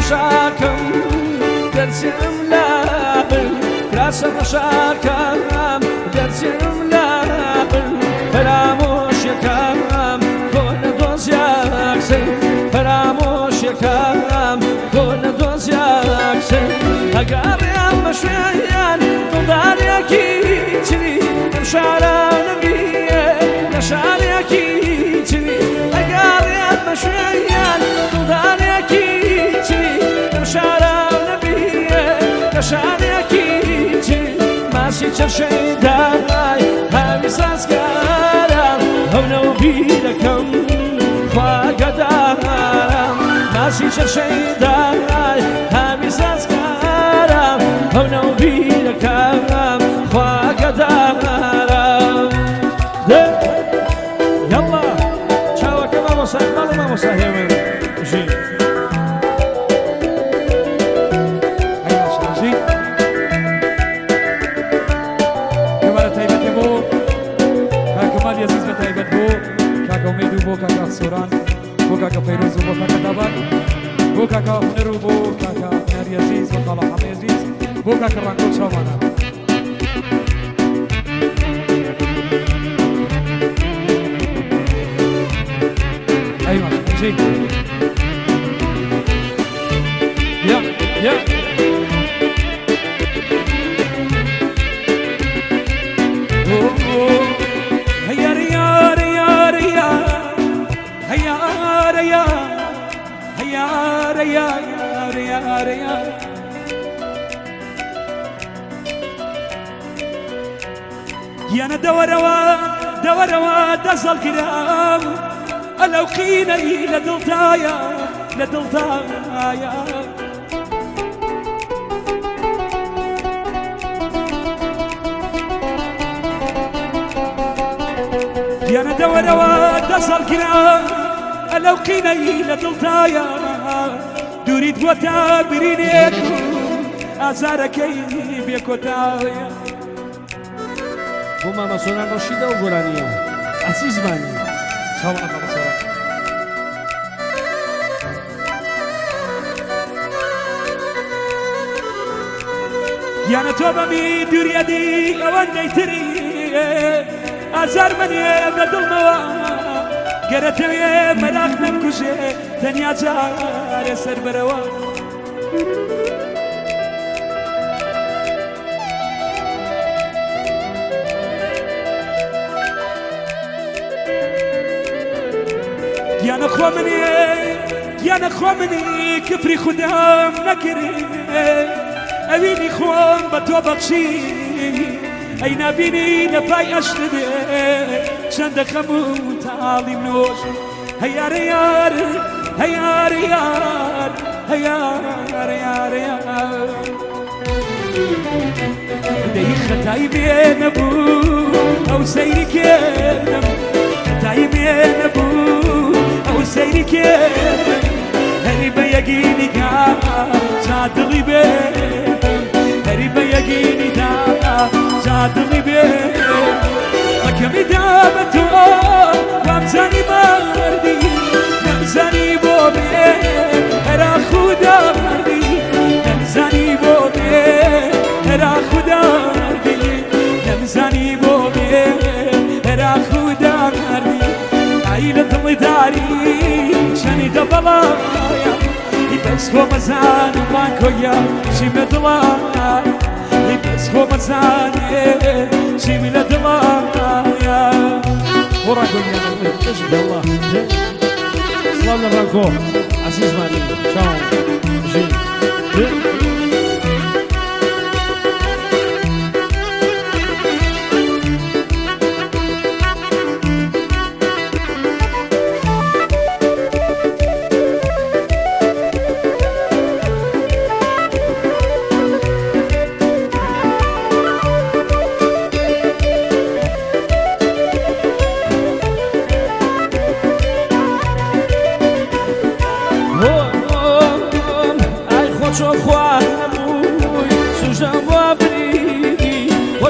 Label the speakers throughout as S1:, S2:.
S1: رشاكم درسم لابل راس رشاكم درسم لابل فراموش يكام كون دوز ياكسن فراموش يكام كون دوز ياكسن أقاري أما شويان تضار يكيتني نمشارا نبيه نشار يكيتني أقاري أما شويان تضار شارع نبيه كشارع كيجي ماشي تشرشي داي هاي ساسكارم هونو بيدكم فاقدارم ماشي تشرشي داي هاي ساسكارم هونو بيدكم فاقدارم يلا تشاو كمان مصاحب ما مصاحب جي بو کاکا سوران بو کاکا فیروز بو کاکا دابان بو کاکا هنرو بو کاکا ناری عزیز و خالا حمی عزیز بو کاکا رانکو چاوانا ایوان جی یا يانا دوروا دزل كلام لو قيني لدلتايا يانا دوروا دزل كلام لو قيني لدلتايا دوريد وتا برينيكو أزاركي بيكوتايا هما مسؤولان رشيدة وقرانية عزيز باني سلام عليكم سلام يانا توبا مي دوريا دي اوان ديتري أزار مني بدل موا قرتوي ملاك نمكوشي تنيا جار سر بروا يانا خوا مني كفري خدام نكري أبيني خوام بتو بخشي أي نبيني نباي أشتدي شند خموت عالي منوش هيا ريار هيا ريار هيا ريار دي ختاي بين أبو أو سيري كيرم ختاي بين أبو أو سيري كيرم هريبا يجيني كا جادلي بيه هريبا يجيني دا جادلي بيه وكمي دابتو وامزاني مردي نمزاني بوبي هرا خدا مردي نمزاني بوبي هرا خدا مردي نمزاني بوبي هرا خدا مردي عيلة الإداري شاني دبلايا بس هو مزان ومانكويا شي مدلايا بس هو مزان شي مدلايا وراكو يا تجد الله سلام راكو عزيز مالي شاو جي شو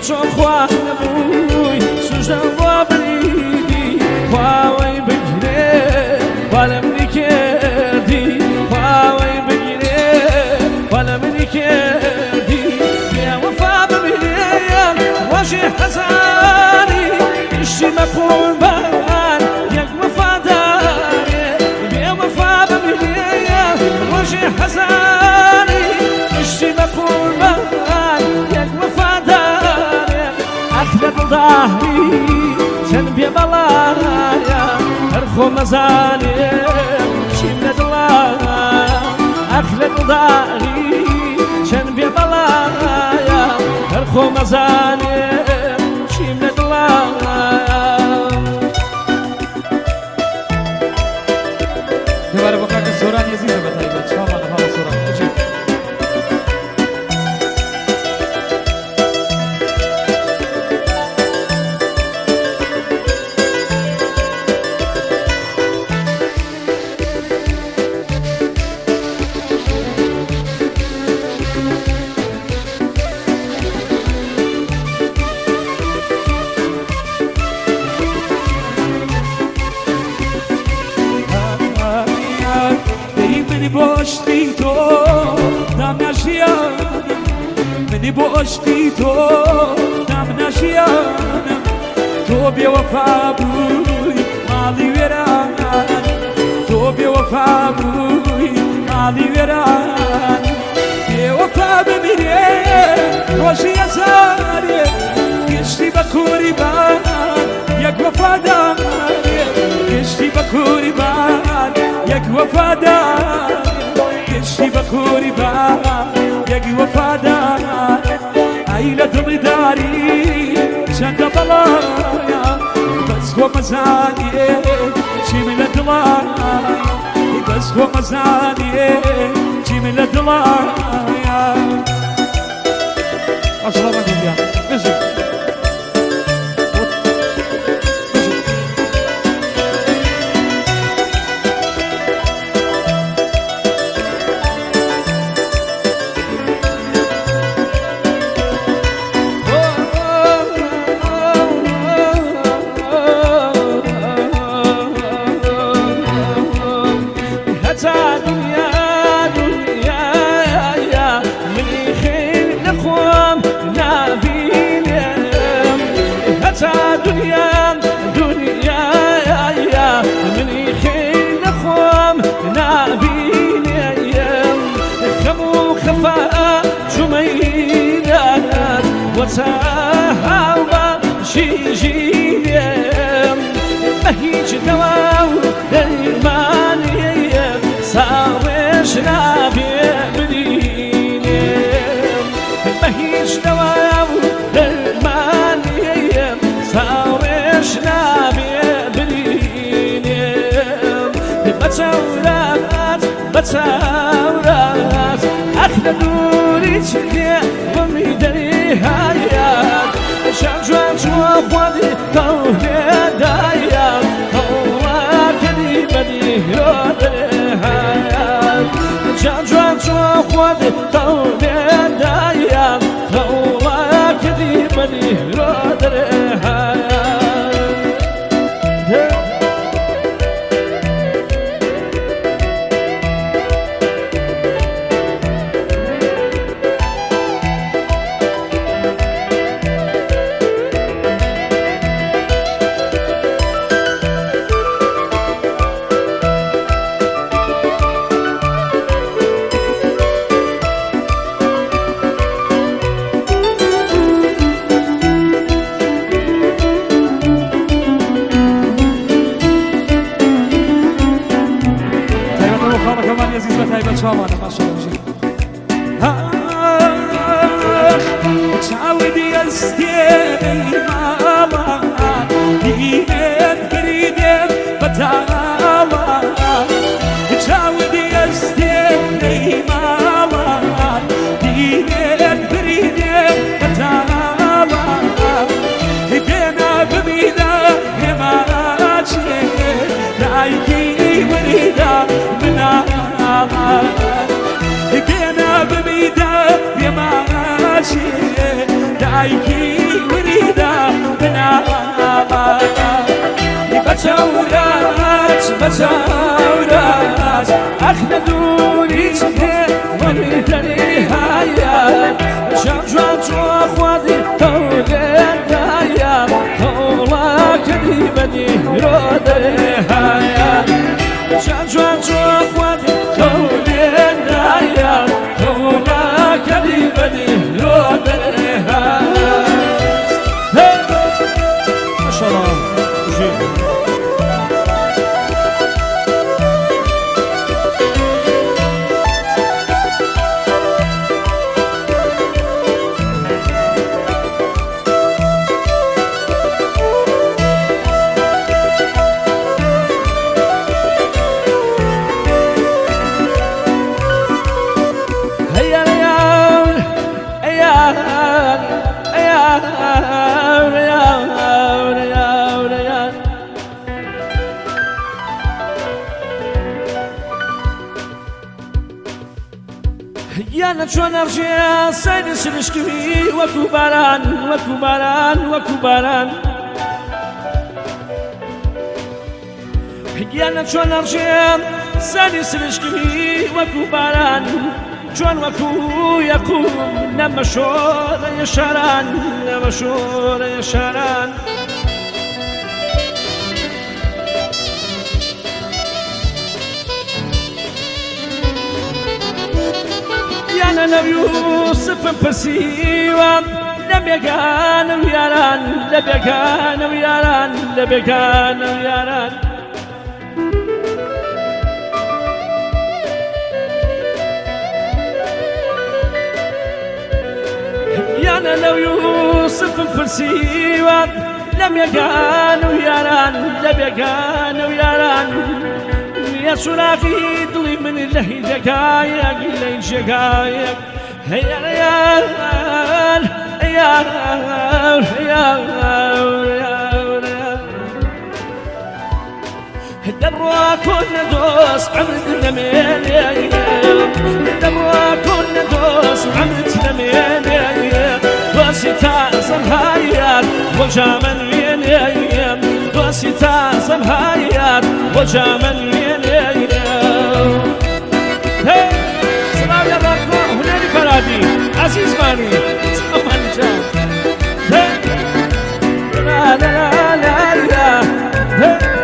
S2: چۆن خوا نەبووی سوژدەم بۆ بریدی خواوەی بگرێ وا لە منی کردی خواوەی بگرێ وا لە منی کردی بێوەفا ببینێم ڕۆژی حەزانی گشتی بە قوربان یەک وەفادارێ بێوەفا ببینێم ڕۆژی حەزانی گشتی بە قوربان یەک وەفادارێ ئەخ لە دڵداری چەند بێبەڵایە هەر خۆ مەزانێم چیم لە دڵایە ئەخ لە دڵداری چەند بێبەڵایە هەر خۆ مەزانێم چیم لە دڵایە
S1: دوباره با کاک سوران عزیز بتایید چهار ماه سوران بچید منی باشتی تو دم نشیانم منی باشتی تو دم نشیانم تو بی وفا بوی مالی ویران تو بی وفا بوی مالی ویران بی وفا بمیره روشی ازاری گشتی بکوری بان یک وفاداری گشتی بکوری بان یک وفادار گشتی بکوری بان یک وفادار عیلة دڵی داری چەندە بەڵایە بەس خۆ مەزانیێ چیم لە دڵایە بەس خۆ مەزانیێ چیم لە دڵایە ئەسڵامە دنیا بژن وتهاوى شيجيم بهيج دواو درمانيم ساوش نابي بدينيم بهيج دواو درمانيم ساوش نابي بدينيم بتورات بتورات أخذ دوري تشدي وميدري هايات شجعت وخوادي طولي دايات طولك دي بدي يودري هايات شجعت وخوادي طولي دايات طولك دي بدي يودري هايات شامانه ما شاء الله تعودي استيني ماما دينت قريدت بتاما تعودي استيني ماما دينت قريدت بتاما بينا بميدا هماتي لايكي وريدا منا بينا بميدا يا ماشي دايكي
S2: وريدا بناما بتورات بتورات أخلدوني تكي وريدني هايا شجعت وأخواتي تولين هايا تولا كذبني رودني هايا شجعت وأخواتي تولين هايا تولا كذبني رودني هايا ما شاء الله يانا شو نرجع سيد سلشكوي وكبران وكبران وكبران يانا شو نرجع سيد سلشكوي وكبران جوان وكو يقول نمشور يشاران نمشور يشاران يانا لو يوسف بسيوان لم يكان وياران لم يكان وياران لم يكان وياران يانا لو يوسف بسيوان لم يكان وياران لم يكان وياران يا سلاقي ضلي من الله دقايق لين شقايق هيا ريال يا دروا كنا دوس عملتنا مين دروا كنا دوس عملتنا مين دوسي تاسم هايات وجامن مين دوسي تاسم هايات وجامن مين سلام يا رب هنالي فرادي عزيز ماني سلام جان لا لا لا لا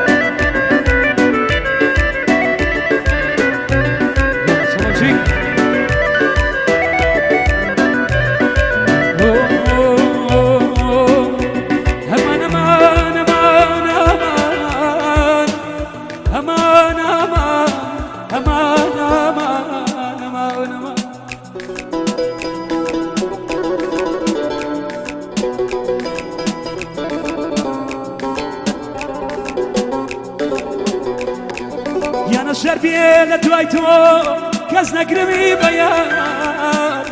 S1: شربي لدوايتو كاز نقرمي بيان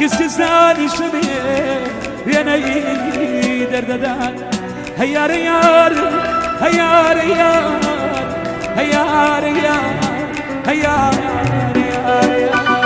S1: كس زاني شبي بيني درددان هيا ريار هيا ريار هيا ريار هيا ريار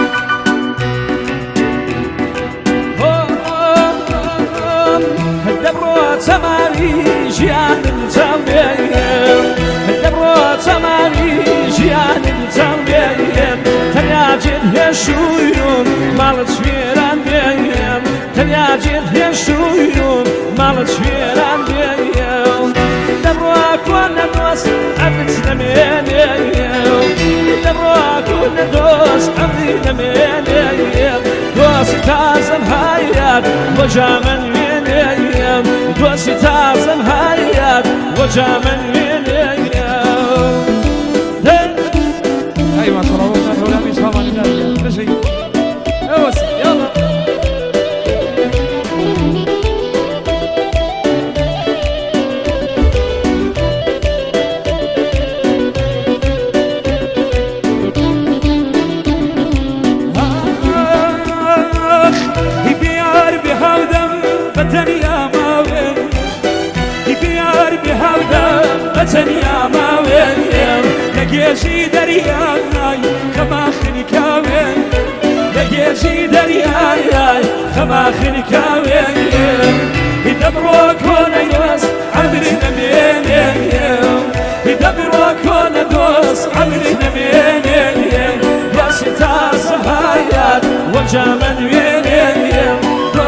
S2: الدبرة تماري جيان التمرين الدبرة تماري جيان التمرين تنياجد هالشويون مالت فيران بيهم تنياجد هالشويون مالت فيران بيهم الدبرة كنا دوس عبد لمين الدبرة كنا دوس عبد لمين دوس تازم هايات وجامن دوسي تازم هايات وجامن من ايام
S1: ايوه صلوات ولا مش همان لا شيء بس يلا يبيار بهودم بتنيا بتنيا ما وين لقيشي درياي خما خنكاوين لقيشي درياي خما خنكاوين
S2: يدبروا كون يدوس عمري نمين يدبروا كون يدوس عمري نمين يا ستار صهايات وجامن وين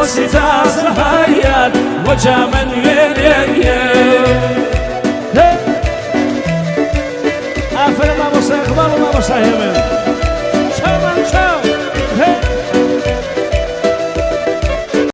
S2: ستار صهايات وجامن وين آفر ما مصير ما مصير